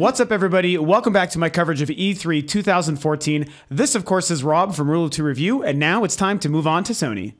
What's up, everybody? Welcome back to my coverage of E3 2014. This, of course, is Rob from Rule of Two Review, and now it's time to move on to Sony.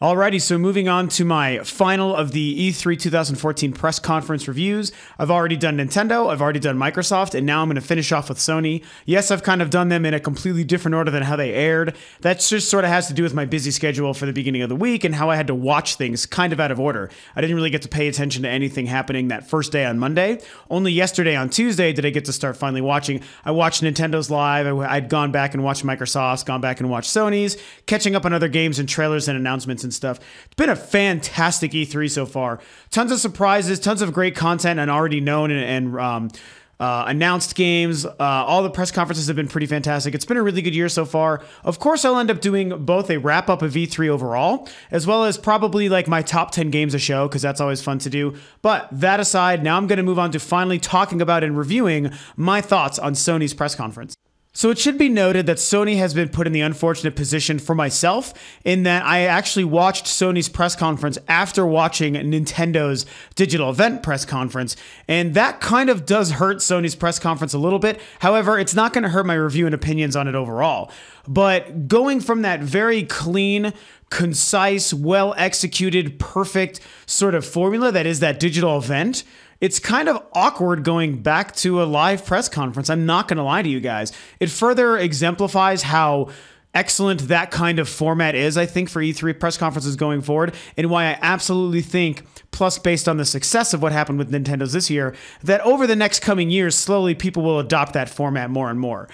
Alrighty, so moving on to my final of the E3 2014 press conference reviews. I've already done Nintendo, I've already done Microsoft, and now I'm going to finish off with Sony. Yes, I've kind of done them in a completely different order than how they aired. That just sort of has to do with my busy schedule for the beginning of the week and how I had to watch things kind of out of order. I didn't really get to pay attention to anything happening that first day on Monday. Only yesterday on Tuesday did I get to start finally watching. I watched Nintendo's live, I'd gone back and watched Microsoft's, gone back and watched Sony's, catching up on other games and trailers and announcements and stuff. It's been a fantastic E3 so far. Tons of surprises, tons of great content and already known and announced games. All the press conferences have been pretty fantastic. It's been a really good year so far. Of course, I'll end up doing both a wrap-up of E3 overall, as well as probably like my top 10 games a show, because that's always fun to do. But that aside, now I'm going to move on to finally talking about and reviewing my thoughts on Sony's press conference. So it should be noted that Sony has been put in the unfortunate position for myself in that I actually watched Sony's press conference after watching Nintendo's digital event press conference, and that kind of does hurt Sony's press conference a little bit. However, it's not going to hurt my review and opinions on it overall. But going from that very clean, concise, well-executed, perfect sort of formula that is that digital event, it's kind of awkward going back to a live press conference. I'm not going to lie to you guys. It further exemplifies how excellent that kind of format is, I think, for E3 press conferences going forward, and why I absolutely think, plus based on the success of what happened with Nintendo's this year, that over the next coming years, slowly people will adopt that format more and more.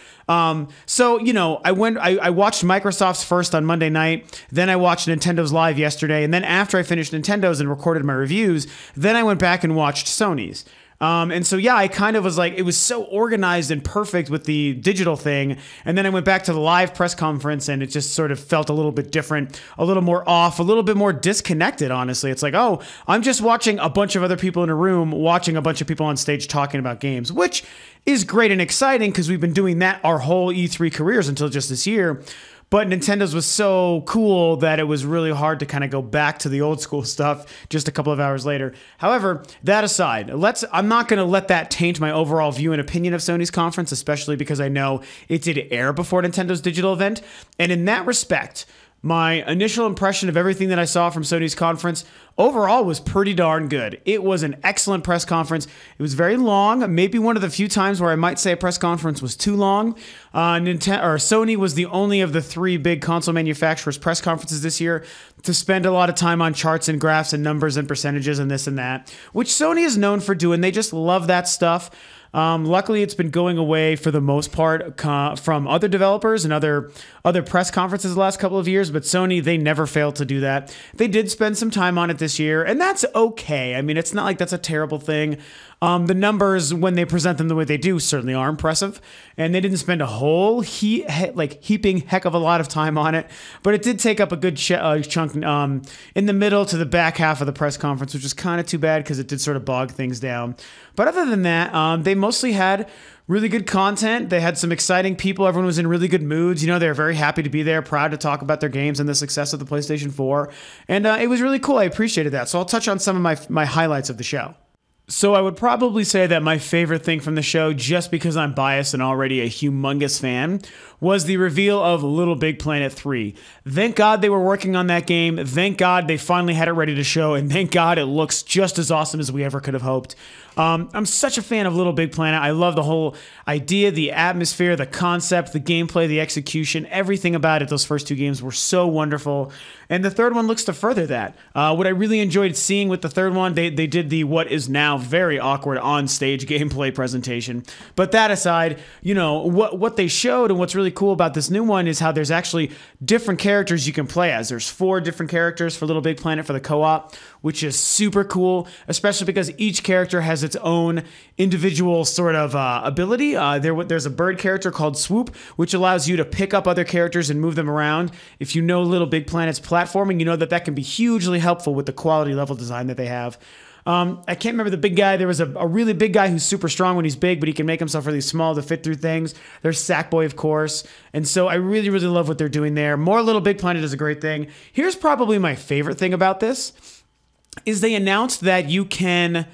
So, you know, I watched Microsoft's first on Monday night, then I watched Nintendo's live yesterday, and then after I finished Nintendo's and recorded my reviews, then I went back and watched Sony's. And so, yeah, I kind of was like, it was so organized and perfect with the digital thing. And then I went back to the live press conference and it just sort of felt a little bit different, a little more off, a little bit more disconnected, honestly. It's like, oh, I'm just watching a bunch of other people in a room, watching a bunch of people on stage talking about games, which is great and exciting because we've been doing that our whole E3 careers until just this year. But Nintendo's was so cool that it was really hard to kind of go back to the old school stuff just a couple of hours later. However, that aside, I'm not going to let that taint my overall view and opinion of Sony's conference, especially because I know it did air before Nintendo's digital event. And in that respect, my initial impression of everything that I saw from Sony's conference overall was pretty darn good. It was an excellent press conference. It was very long, maybe one of the few times where I might say a press conference was too long. Sony was the only of the three big console manufacturers' press conferences this year to spend a lot of time on charts and graphs and numbers and percentages and this and that, which Sony is known for doing. They just love that stuff. Luckily, it's been going away for the most part from other developers and other press conferences the last couple of years, but Sony, they never failed to do that. They did spend some time on it this year, and that's okay. I mean, it's not like that's a terrible thing. The numbers, when they present them the way they do, certainly are impressive, and they didn't spend a whole heaping heck of a lot of time on it, but it did take up a good chunk in the middle to the back half of the press conference, which is kind of too bad because it did sort of bog things down. But other than that, they mostly had really good content. They had some exciting people. Everyone was in really good moods. You know, they were very happy to be there, proud to talk about their games and the success of the PlayStation 4, and it was really cool. I appreciated that. So I'll touch on some of my highlights of the show. So I would probably say that my favorite thing from the show, just because I'm biased and already a humongous fan, was the reveal of Little Big Planet 3. Thank God they were working on that game. Thank God they finally had it ready to show. And thank God it looks just as awesome as we ever could have hoped. I'm such a fan of Little Big Planet. I love the whole idea, the atmosphere, the concept, the gameplay, the execution, everything about it. Those first two games were so wonderful. And the third one looks to further that. What I really enjoyed seeing with the third one, they did the what is now very awkward on-stage gameplay presentation. But that aside, you know, what they showed and what's really cool about this new one is how there's actually different characters you can play as. There's 4 different characters for Little Big Planet for the co-op, which is super cool, especially because each character has its own individual sort of ability. There's a bird character called Swoop, which allows you to pick up other characters and move them around. If you know Little Big Planet's platforming, you know that can be hugely helpful with the quality level design that they have. I can't remember the big guy. There was a really big guy who's super strong when he's big, but he can make himself really small to fit through things. There's Sackboy, of course. And so I really, really love what they're doing there. More Little Big Planet is a great thing. Here's probably my favorite thing about this, is they announced that you can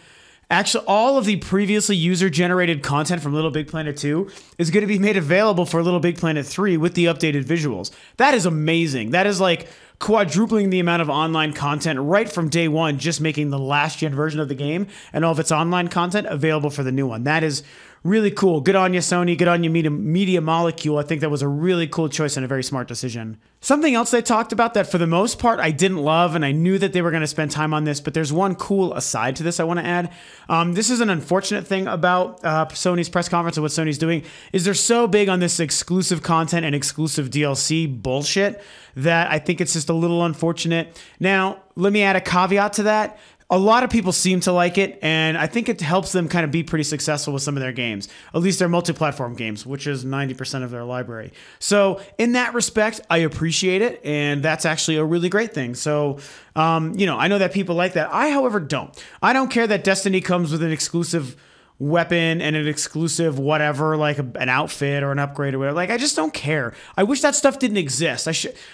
Actually, all of the previously user-generated content from Little Big Planet 2 is going to be made available for Little Big Planet 3 with the updated visuals. That is amazing. That is like quadrupling the amount of online content right from day one, just making the last gen version of the game and all of its online content available for the new one. That is really cool. Good on you, Sony. Good on you, Media Molecule. I think that was a really cool choice and a very smart decision. Something else they talked about that for the most part I didn't love, and I knew that they were going to spend time on this, but there's one cool aside to this I want to add. This is an unfortunate thing about Sony's press conference and what Sony's doing, is they're so big on this exclusive content and exclusive DLC bullshit that I think it's just a little unfortunate. Now, let me add a caveat to that. A lot of people seem to like it, and I think it helps them kind of be pretty successful with some of their games, at least their multi-platform games, which is 90% of their library. So in that respect, I appreciate it, and that's actually a really great thing. So, you know, I know that people like that. I, however, don't. I don't care that Destiny comes with an exclusive weapon and an exclusive whatever, like an outfit or an upgrade or whatever. Like, I just don't care. I wish that stuff didn't exist.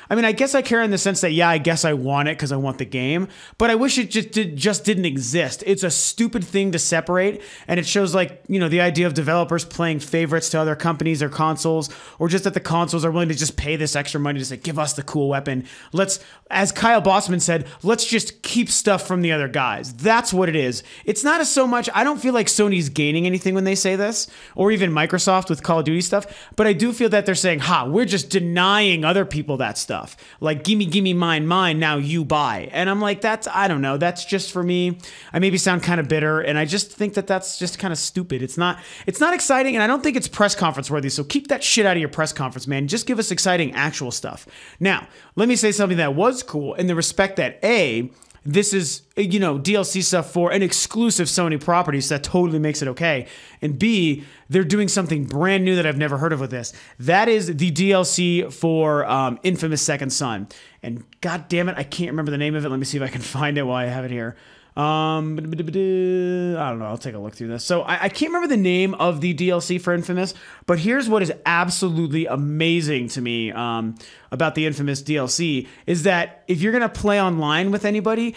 I mean, I guess I care in the sense that, yeah, I guess I want it because I want the game, but I wish it just didn't exist. It's a stupid thing to separate, and it shows, like, you know, the idea of developers playing favorites to other companies or consoles, or just that the consoles are willing to just pay this extra money to say, give us the cool weapon. Let's, as Kyle Bossman said, let's just keep stuff from the other guys. That's what it is. It's not so much, I don't feel like Sony's gaining anything when they say this, or even Microsoft with Call of Duty stuff, but I do feel that they're saying, we're just denying other people that stuff. Like, gimme mine, now you buy. And I'm like, I don't know, that's just for me. I maybe sound kind of bitter, and I just think that that's just kind of stupid. It's not exciting, and I don't think it's press conference worthy, so keep that shit out of your press conference, man. Just give us exciting actual stuff. Now, let me say something that was cool in the respect that, A, this is, you know, DLC stuff for an exclusive Sony property, so that totally makes it okay. And B, they're doing something brand new that I've never heard of with this. That is the DLC for Infamous Second Son. And god damn it, I can't remember the name of it. Let me see if I can find it while I have it here. I don't know. I'll take a look through this. So I can't remember the name of the DLC for Infamous, but here's what is absolutely amazing to me about the Infamous DLC is that if you're going to play online with anybody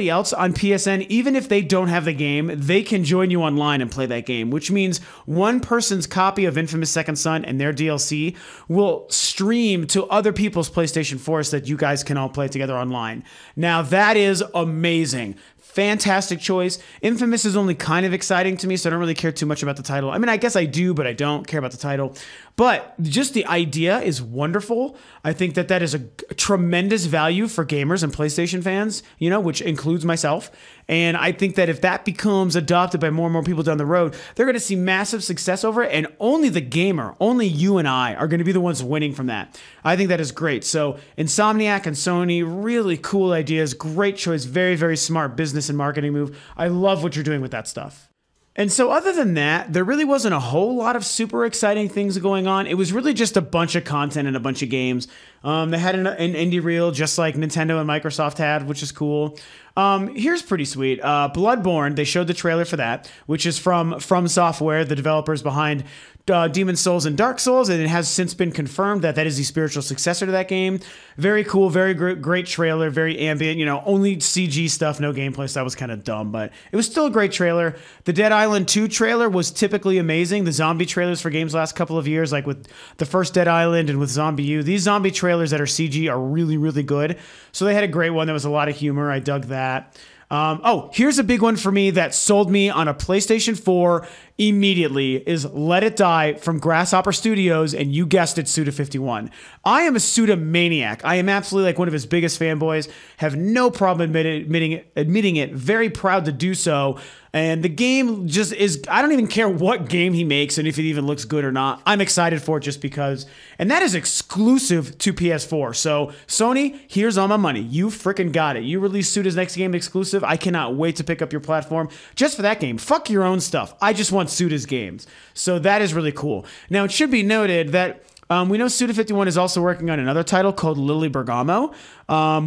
else on PSN, even if they don't have the game, they can join you online and play that game, which means one person's copy of Infamous Second Son and their DLC will stream to other people's PlayStation 4s so that you guys can all play together online. Now, that is amazing. Fantastic choice. Infamous is only kind of exciting to me, so I don't really care too much about the title. I mean, I guess I do, but I don't care about the title. But just the idea is wonderful. I think that that is a tremendous value for gamers and PlayStation fans, you know, which includes myself. And I think that if that becomes adopted by more and more people down the road, they're going to see massive success over it. And only the gamer, only you and I are going to be the ones winning from that. I think that is great. So Insomniac and Sony, really cool ideas. Great choice. Very, very smart business and marketing move. I love what you're doing with that stuff. And so other than that, there really wasn't a whole lot of super exciting things going on. It was really just a bunch of content and a bunch of games. They had an indie reel just like Nintendo and Microsoft had, which is cool. Here's pretty sweet. Bloodborne, they showed the trailer for that, which is from Software, the developers behind Demon's Souls and Dark Souls, and it has since been confirmed that that is the spiritual successor to that game. Very cool, very great trailer, very ambient, you know, only CG stuff, no gameplay, so that was kind of dumb, but it was still a great trailer. The Dead Island 2 trailer was typically amazing. The zombie trailers for games last couple of years, like with the first Dead Island and with Zombie U, these zombie trailers that are CG are really, really good. So they had a great one. There was a lot of humor. I dug that. Oh, here's a big one for me that sold me on a PlayStation 4 immediately is Let It Die from Grasshopper Studios, and you guessed it, Suda51. I am a Suda maniac. I am absolutely like one of his biggest fanboys, have no problem admitting it, very proud to do so. And the game just is, I don't even care what game he makes and if it even looks good or not. I'm excited for it just because. And that is exclusive to PS4. So Sony, here's all my money. You freaking got it. You release Suda's next game exclusive. I cannot wait to pick up your platform just for that game. Fuck your own stuff. I just want Suda's games. So that is really cool. Now, it should be noted that We know Suda51 is also working on another title called Lily Bergamo,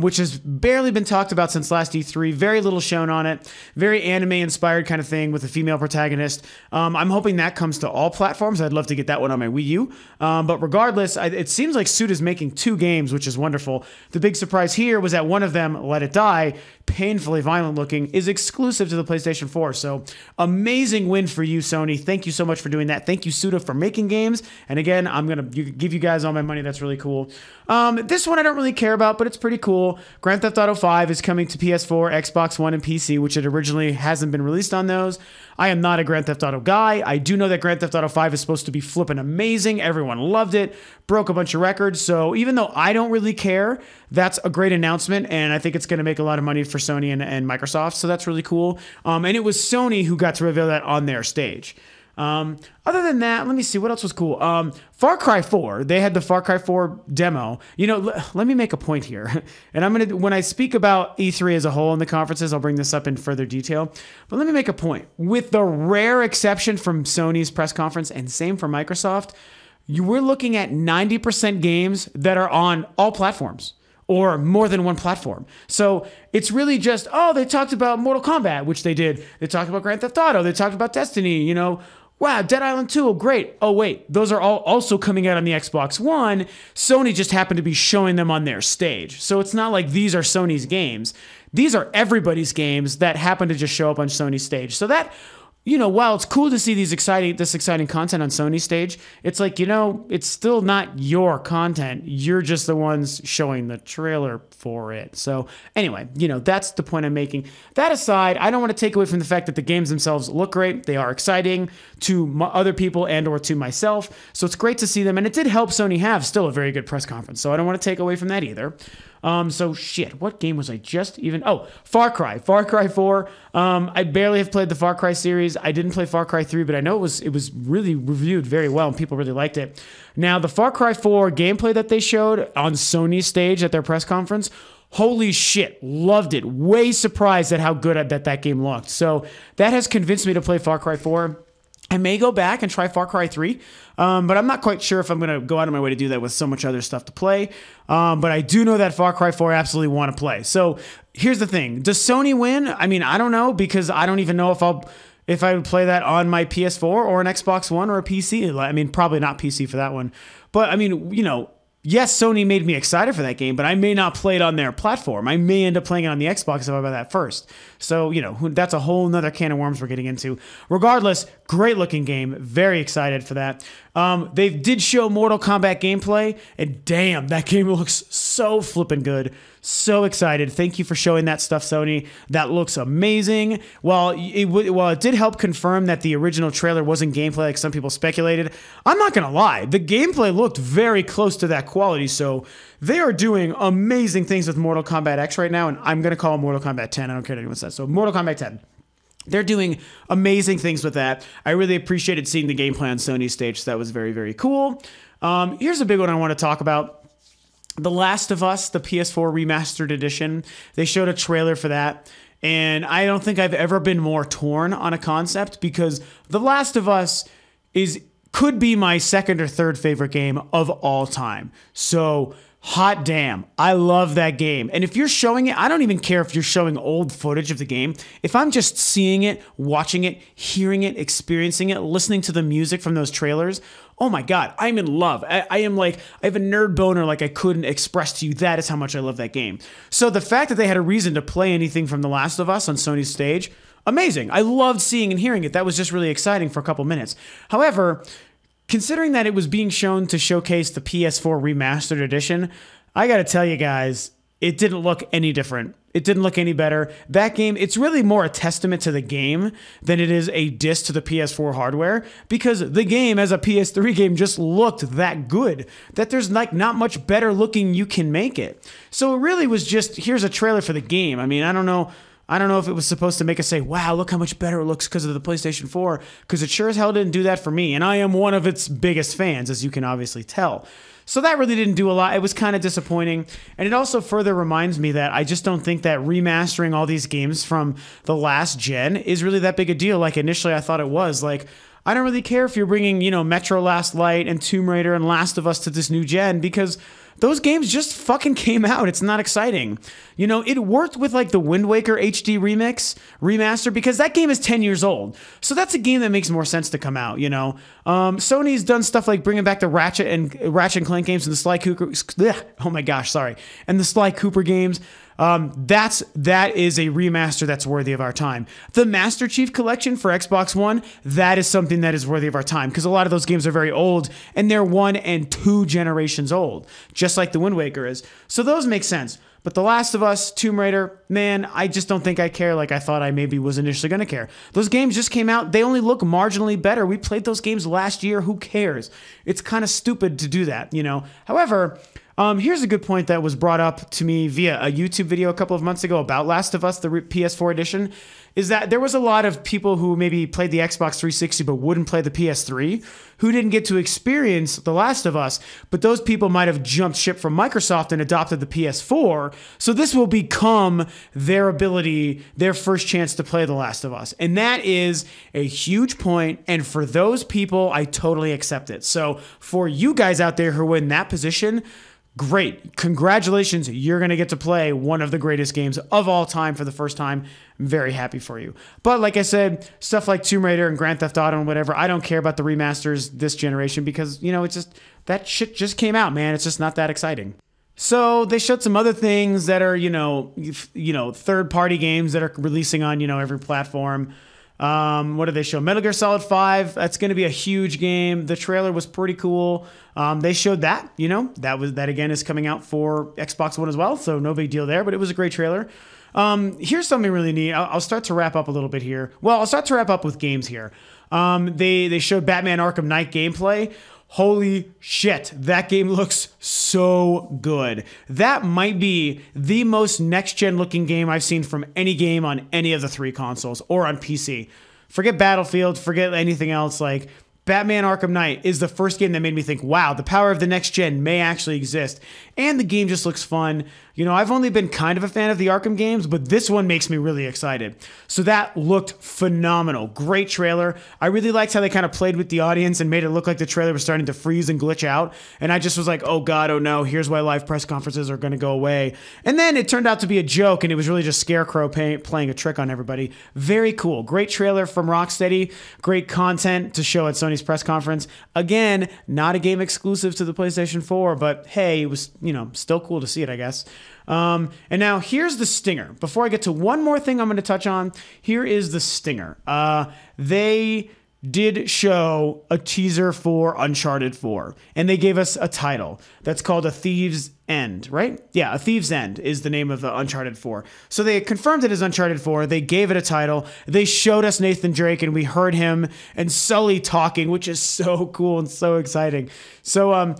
which has barely been talked about since last E3. Very little shown on it. Very anime-inspired kind of thing with a female protagonist. I'm hoping that comes to all platforms. I'd love to get that one on my Wii U. But regardless, it seems like Suda's making 2 games, which is wonderful. The big surprise here was that one of them, Let It Die, painfully violent looking, is exclusive to the PlayStation 4. So amazing win for you, Sony. Thank you so much for doing that. Thank you, Suda, for making games. And again, I'm going to give you guys all my money. That's really cool. This one I don't really care about, but it's pretty cool. Grand Theft Auto 5 is coming to PS4, Xbox One, and PC, which it originally hasn't been released on those. I am not a Grand Theft Auto guy. I do know that Grand Theft Auto 5 is supposed to be flipping amazing. Everyone loved it, broke a bunch of records. So even though I don't really care, that's a great announcement, and I think it's going to make a lot of money for Sony and Microsoft, so that's really cool. And it was Sony who got to reveal that on their stage. Other than that, let me see what else was cool. Far Cry 4, they had the Far Cry 4 demo. You know, let me make a point here. And I'm going to, when I speak about E3 as a whole in the conferences, I'll bring this up in further detail. But let me make a point. With the rare exception from Sony's press conference and same for Microsoft, you were looking at 90% games that are on all platforms, or more than one platform. So it's really just, oh, they talked about Mortal Kombat, which they did. They talked about Grand Theft Auto. They talked about Destiny, you know. Wow, Dead Island 2, oh, great. Oh, wait, those are all also coming out on the Xbox One. Sony just happened to be showing them on their stage. So it's not like these are Sony's games. These are everybody's games that happen to just show up on Sony's stage. So that, you know, while it's cool to see this exciting content on Sony's stage, it's like, you know, it's still not your content. You're just the ones showing the trailer for it. So anyway, you know, that's the point I'm making. That aside, I don't want to take away from the fact that the games themselves look great. They are exciting to other people and or to myself. So it's great to see them. And it did help Sony have still a very good press conference. So I don't want to take away from that either. So shit, what game was I just even? Oh, Far Cry 4. I barely have played the Far Cry series. I didn't play Far Cry 3, but I know it was really reviewed very well and people really liked it. Now, the Far Cry 4 gameplay that they showed on Sony's stage at their press conference, holy shit, loved it. Way surprised at how good that game looked. So that has convinced me to play Far Cry 4. I may go back and try Far Cry 3, but I'm not quite sure if I'm going to go out of my way to do that with so much other stuff to play. But I do know that Far Cry 4 I absolutely want to play. So here's the thing. Does Sony win? I mean, I don't know, because I don't even know if I would play that on my PS4 or an Xbox One or a PC. I mean, probably not PC for that one. But I mean, you know, yes, Sony made me excited for that game, but I may not play it on their platform. I may end up playing it on the Xbox if I buy that first. So, you know, that's a whole nother can of worms we're getting into. Regardless, great looking game. Very excited for that. They did show Mortal Kombat gameplay, and damn, that game looks so flippin' good. So excited. Thank you for showing that stuff, Sony. That looks amazing. While it did help confirm that the original trailer wasn't gameplay like some people speculated, I'm not going to lie. The gameplay looked very close to that quality, so they are doing amazing things with Mortal Kombat X right now, and I'm going to call it Mortal Kombat 10. I don't care what anyone says. So Mortal Kombat 10. They're doing amazing things with that. I really appreciated seeing the gameplay on Sony's stage, so that was very, very cool. Here's a big one I want to talk about. The Last of Us, the PS4 Remastered Edition. They showed a trailer for that, and I don't think I've ever been more torn on a concept, because The Last of Us could be my second or third favorite game of all time. So hot damn, I love that game. And if you're showing it, I don't even care if you're showing old footage of the game. If I'm just seeing it, watching it, hearing it, experiencing it, listening to the music from those trailers, oh my God, I'm in love. I am like, I have a nerd boner like I couldn't express to you. That is how much I love that game. So the fact that they had a reason to play anything from The Last of Us on Sony's stage, amazing. I loved seeing and hearing it. That was just really exciting for a couple minutes. However, considering that it was being shown to showcase the PS4 Remastered Edition, I gotta tell you guys, it didn't look any different. It didn't look any better. That game, it's really more a testament to the game than it is a diss to the PS4 hardware, because the game as a PS3 game just looked that good that there's like not much better looking you can make it. So it really was just, here's a trailer for the game. I mean, I don't know if it was supposed to make us say, wow, look how much better it looks because of the PlayStation 4, because it sure as hell didn't do that for me, and I am one of its biggest fans, as you can obviously tell. So that really didn't do a lot. It was kind of disappointing, and it also further reminds me that I just don't think that remastering all these games from the last gen is really that big a deal like initially I thought it was. Like, I don't really care if you're bringing, Metro Last Light and Tomb Raider and Last of Us to this new gen, because those games just fucking came out. It's not exciting. It worked with like the Wind Waker HD remaster, because that game is 10 years old. So that's a game that makes more sense to come out, Sony's done stuff like bringing back the Ratchet and Clank games and the Sly Cooper, oh my gosh, sorry. And the Sly Cooper games. That is a remaster that's worthy of our time. The Master Chief Collection for Xbox One, that is something that is worthy of our time, because a lot of those games are very old and they're 1 and 2 generations old, just like the Wind Waker is. So those make sense. But The Last of Us, Tomb Raider, man, I just don't think I care like I thought I maybe was initially going to care. Those games just came out. They only look marginally better. We played those games last year. Who cares? It's kind of stupid to do that, However, here's a good point that was brought up to me via a YouTube video a couple of months ago about Last of Us, the PS4 edition, is that there was a lot of people who maybe played the Xbox 360 but wouldn't play the PS3 who didn't get to experience The Last of Us, but those people might have jumped ship from Microsoft and adopted the PS4, so this will become their first chance to play The Last of Us. And that is a huge point, and for those people, I totally accept it. So for you guys out there who are in that position, great. Congratulations. You're going to get to play one of the greatest games of all time for the first time. I'm very happy for you. But like I said, stuff like Tomb Raider and Grand Theft Auto and whatever, I don't care about the remasters this generation because, it's just, that shit just came out, man. It's just not that exciting. So they showed some other things that are, third-party games that are releasing on, every platform. What did they show? Metal Gear Solid 5. That's going to be a huge game. The trailer was pretty cool. They showed that, that again is coming out for Xbox One as well. So no big deal there, but it was a great trailer. Here's something really neat. I'll start to wrap up a little bit here. Well, I'll start to wrap up with games here. They showed Batman Arkham Knight gameplay. Holy shit, that game looks so good. That might be the most next-gen looking game I've seen from any game on any of the 3 consoles or on PC. Forget Battlefield, forget anything else. Like, Batman Arkham Knight is the first game that made me think, wow, the power of the next gen may actually exist. And the game just looks fun. I've only been kind of a fan of the Arkham games, but this one makes me really excited. So that looked phenomenal. Great trailer. I really liked how they kind of played with the audience and made it look like the trailer was starting to freeze and glitch out. And I just was like, oh God, oh no, here's why live press conferences are going to go away. And then it turned out to be a joke, and it was really just Scarecrow playing a trick on everybody. Very cool. Great trailer from Rocksteady. Great content to show at Sony's press conference. Again, not a game exclusive to the PlayStation 4, but hey, it was, still cool to see it, I guess. And now here's the stinger. Before I get to one more thing I'm going to touch on, here is the stinger. They did show a teaser for Uncharted 4, and they gave us a title that's called A Thief's End, right? Yeah, A Thief's End is the name of the Uncharted 4. So they confirmed it as Uncharted 4. They gave it a title. They showed us Nathan Drake, and we heard him and Sully talking, which is so cool and so exciting. So,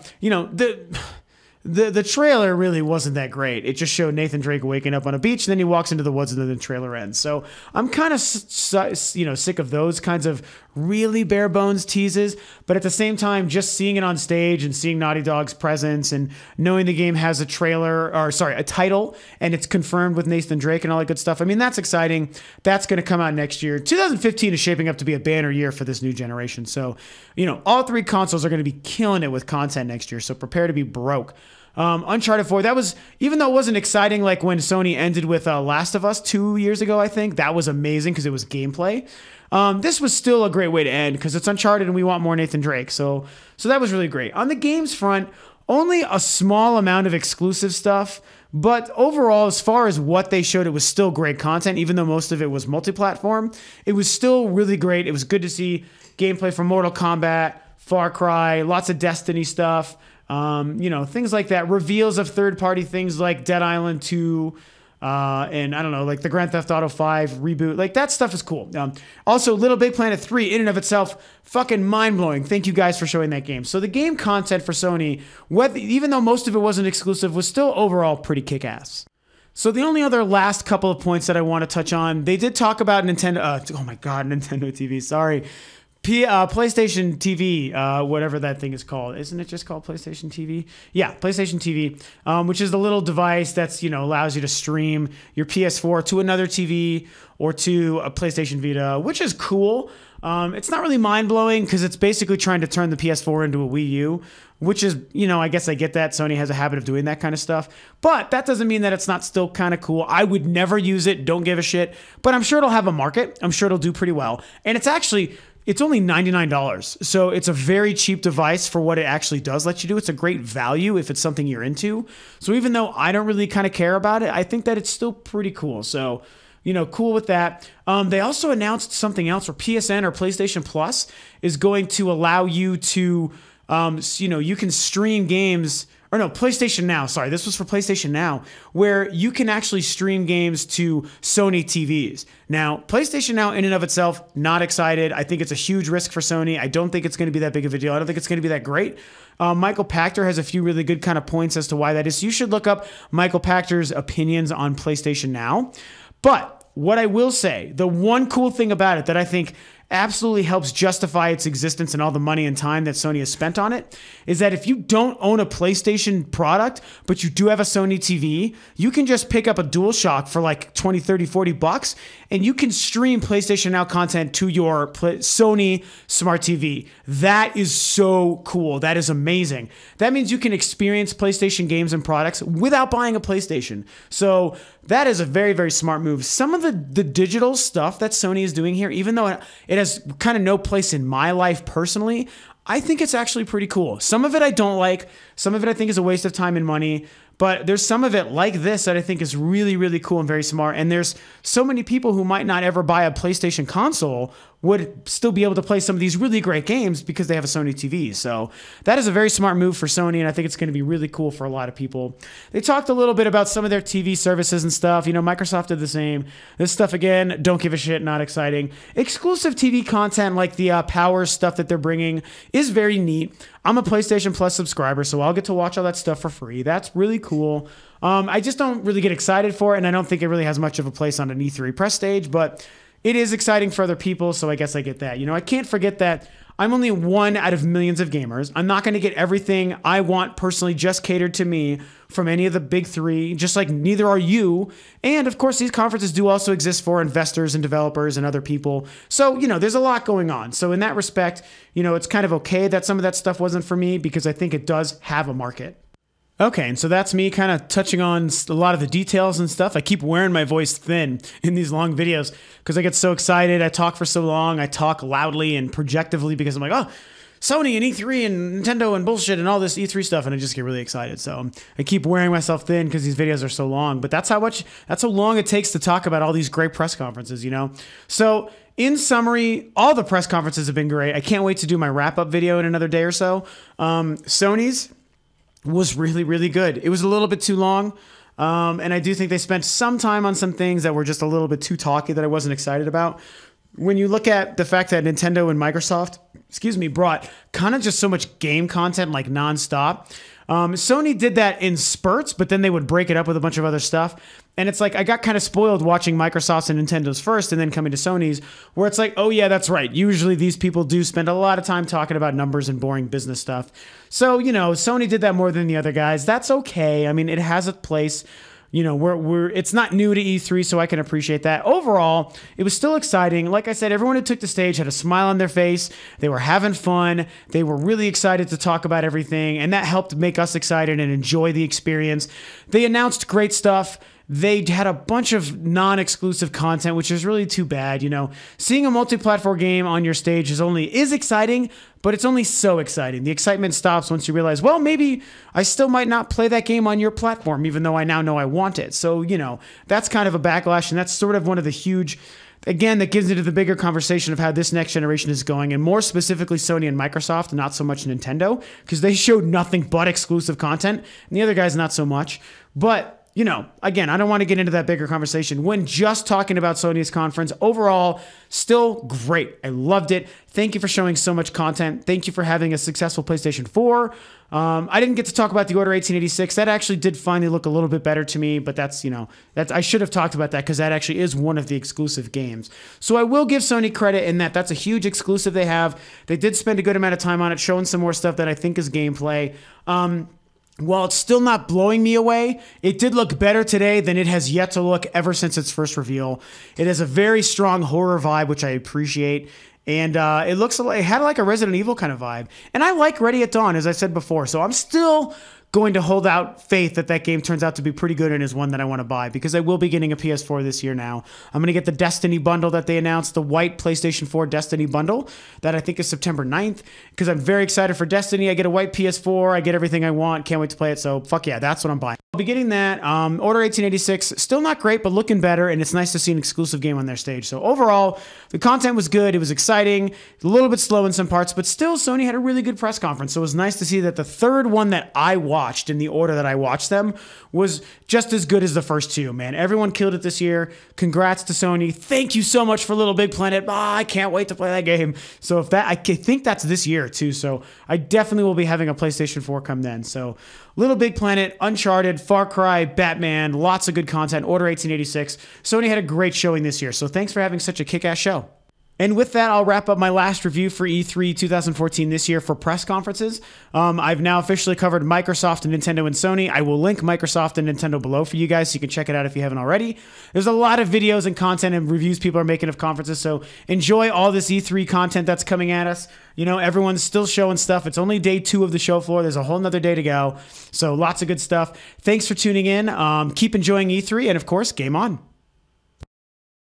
The trailer really wasn't that great. It just showed Nathan Drake waking up on a beach, and then he walks into the woods, and then the trailer ends. So I'm kind of, sick of those kinds of really bare bones teases. But at the same time, just seeing it on stage and seeing Naughty Dog's presence and knowing the game has a title, and it's confirmed with Nathan Drake and all that good stuff. I mean, that's exciting. That's going to come out next year. 2015 is shaping up to be a banner year for this new generation. So, all 3 consoles are going to be killing it with content next year. So prepare to be broke. Uncharted 4, that was, even though it wasn't exciting like when Sony ended with Last of Us 2 years ago, I think, that was amazing because it was gameplay. This was still a great way to end because it's Uncharted and we want more Nathan Drake. So that was really great. On the games front, only a small amount of exclusive stuff, but overall, as far as what they showed, it was still great content, even though most of it was multi-platform. It was still really great. It was good to see gameplay from Mortal Kombat, Far Cry, lots of Destiny stuff. Things like that, reveals of third-party things like Dead Island 2, and I don't know, like the Grand Theft Auto 5 reboot, like that stuff is cool. Also, Little Big Planet 3, in and of itself, fucking mind-blowing. Thank you guys for showing that game. So the game content for Sony, even though most of it wasn't exclusive, was still overall pretty kick-ass. So the only other last couple of points that I want to touch on, they did talk about Nintendo, oh my God, Nintendo TV, sorry. PlayStation TV, whatever that thing is called. Isn't it just called PlayStation TV? Yeah, PlayStation TV, which is the little device that's, allows you to stream your PS4 to another TV or to a PlayStation Vita, which is cool. It's not really mind-blowing because it's basically trying to turn the PS4 into a Wii U, which is, I guess I get that. Sony has a habit of doing that kind of stuff. But that doesn't mean that it's not still kind of cool. I would never use it. Don't give a shit. But I'm sure it'll have a market. I'm sure it'll do pretty well. And it's only $99. So it's a very cheap device for what it actually does let you do. It's a great value if it's something you're into. So even though I don't really kind of care about it, I think that it's still pretty cool. So, cool with that. They also announced something else where PSN or PlayStation Plus is going to allow you to, you can stream games. Or no, PlayStation Now. Sorry, this was for PlayStation Now, where you can actually stream games to Sony TVs. Now, PlayStation Now in and of itself, not excited. I think it's a huge risk for Sony. I don't think it's going to be that big of a deal. I don't think it's going to be that great. Michael Pachter has a few really good kind of points as to why that is. So you should look up Michael Pachter's opinions on PlayStation Now. But what I will say, the one cool thing about it that I think absolutely helps justify its existence and all the money and time that Sony has spent on it is that if you don't own a PlayStation product, but you do have a Sony TV, you can just pick up a DualShock for like 20, 30, 40 bucks and you can stream PlayStation Now content to your Sony Smart TV. That is so cool. That is amazing. That means you can experience PlayStation games and products without buying a PlayStation. So that is a very, very smart move. Some of the digital stuff that Sony is doing here, even though it has kind of no place in my life personally, I think it's actually pretty cool. Some of it I don't like. Some of it I think is a waste of time and money. But there's some of it like this that I think is really, really cool and very smart. And there's so many people who might not ever buy a PlayStation console would still be able to play some of these really great games because they have a Sony TV. So that is a very smart move for Sony, and I think it's going to be really cool for a lot of people. They talked a little bit about some of their TV services and stuff. Microsoft did the same. This stuff, again, don't give a shit, not exciting. Exclusive TV content like the Power stuff that they're bringing is very neat. I'm a PlayStation Plus subscriber, so I'll get to watch all that stuff for free. That's really cool. I just don't really get excited for it, and I don't think it really has much of a place on an E3 press stage, but it is exciting for other people, so I guess I get that. I can't forget that I'm only one out of millions of gamers. I'm not going to get everything I want personally just catered to me from any of the big three, just like neither are you. And of course, these conferences do also exist for investors and developers and other people. So, there's a lot going on. So in that respect, it's kind of okay that some of that stuff wasn't for me because I think it does have a market. Okay, and so that's me kind of touching on a lot of the details and stuff. I keep wearing my voice thin in these long videos because I get so excited. I talk for so long. I talk loudly and projectively because I'm like, oh, Sony and E3 and Nintendo and bullshit and all this E3 stuff, and I just get really excited. So I keep wearing myself thin because these videos are so long. But that's how long it takes to talk about all these great press conferences, So in summary, all the press conferences have been great. I can't wait to do my wrap-up video in another day or so. Sony's was really, really good. It was a little bit too long. And I do think they spent some time on some things that were just a little bit too talky that I wasn't excited about. When you look at the fact that Nintendo and Microsoft, brought kind of just so much game content like nonstop. Sony did that in spurts, but then they would break it up with a bunch of other stuff. And it's like I got kind of spoiled watching Microsoft's and Nintendo's first and then coming to Sony's, where it's like, oh yeah, that's right. Usually these people do spend a lot of time talking about numbers and boring business stuff. So, Sony did that more than the other guys. That's okay. I mean, it has a place. It's not new to E3, so I can appreciate that. Overall, it was still exciting. Like I said, everyone who took the stage had a smile on their face. They were having fun. They were really excited to talk about everything, and that helped make us excited and enjoy the experience. They announced great stuff. They had a bunch of non-exclusive content, which is really too bad. Seeing a multi-platform game on your stage is exciting, but it's only so exciting. The excitement stops once you realize, well, maybe I still might not play that game on your platform, even though I now know I want it. So, that's kind of a backlash, and that's sort of one of the huge, again, that gives into the bigger conversation of how this next generation is going, and more specifically Sony and Microsoft, not so much Nintendo, because they showed nothing but exclusive content, and the other guys not so much. But again, I don't want to get into that bigger conversation. When just talking about Sony's conference, overall, still great. I loved it. Thank you for showing so much content. Thank you for having a successful PlayStation 4. I didn't get to talk about the Order 1886. That actually did finally look a little bit better to me, but that's, I should have talked about that because that actually is one of the exclusive games. So I will give Sony credit in that that's a huge exclusive they have. They did spend a good amount of time on it, showing some more stuff that I think is gameplay. While it's still not blowing me away, it did look better today than it has yet to look ever since its first reveal. It has a very strong horror vibe, which I appreciate. And it had like a Resident Evil kind of vibe. And I like Ready at Dawn, as I said before. So I'm still going to hold out faith that that game turns out to be pretty good and is one that I want to buy, because I will be getting a PS4 this year now. I'm going to get the Destiny bundle that they announced, the white PlayStation 4 Destiny bundle that I think is September 9th, because I'm very excited for Destiny. I get a white PS4. I get everything I want. Can't wait to play it. So fuck yeah, that's what I'm buying. I'll be getting that. Order 1886, still not great, but looking better, and it's nice to see an exclusive game on their stage. So overall, the content was good. It was exciting, a little bit slow in some parts, but still Sony had a really good press conference. So it was nice to see that the third one that I watched in the order that I watched them was just as good as the first two, man. Everyone killed it this year. Congrats to Sony. Thank you so much for Little Big Planet. I can't wait to play that game. So I think that's this year too. So I definitely will be having a PlayStation 4 come then. So Little Big Planet, Uncharted, Far Cry, Batman, lots of good content. Order 1886. Sony had a great showing this year. So thanks for having such a kick-ass show. And with that, I'll wrap up my last review for E3 2014 this year for press conferences. I've now officially covered Microsoft and Nintendo and Sony. I will link Microsoft and Nintendo below for you guys so you can check it out if you haven't already. There's a lot of videos and content and reviews people are making of conferences, so enjoy all this E3 content that's coming at us. Everyone's still showing stuff. It's only day 2 of the show floor. There's a whole nother day to go. So lots of good stuff. Thanks for tuning in. Keep enjoying E3, and of course, game on.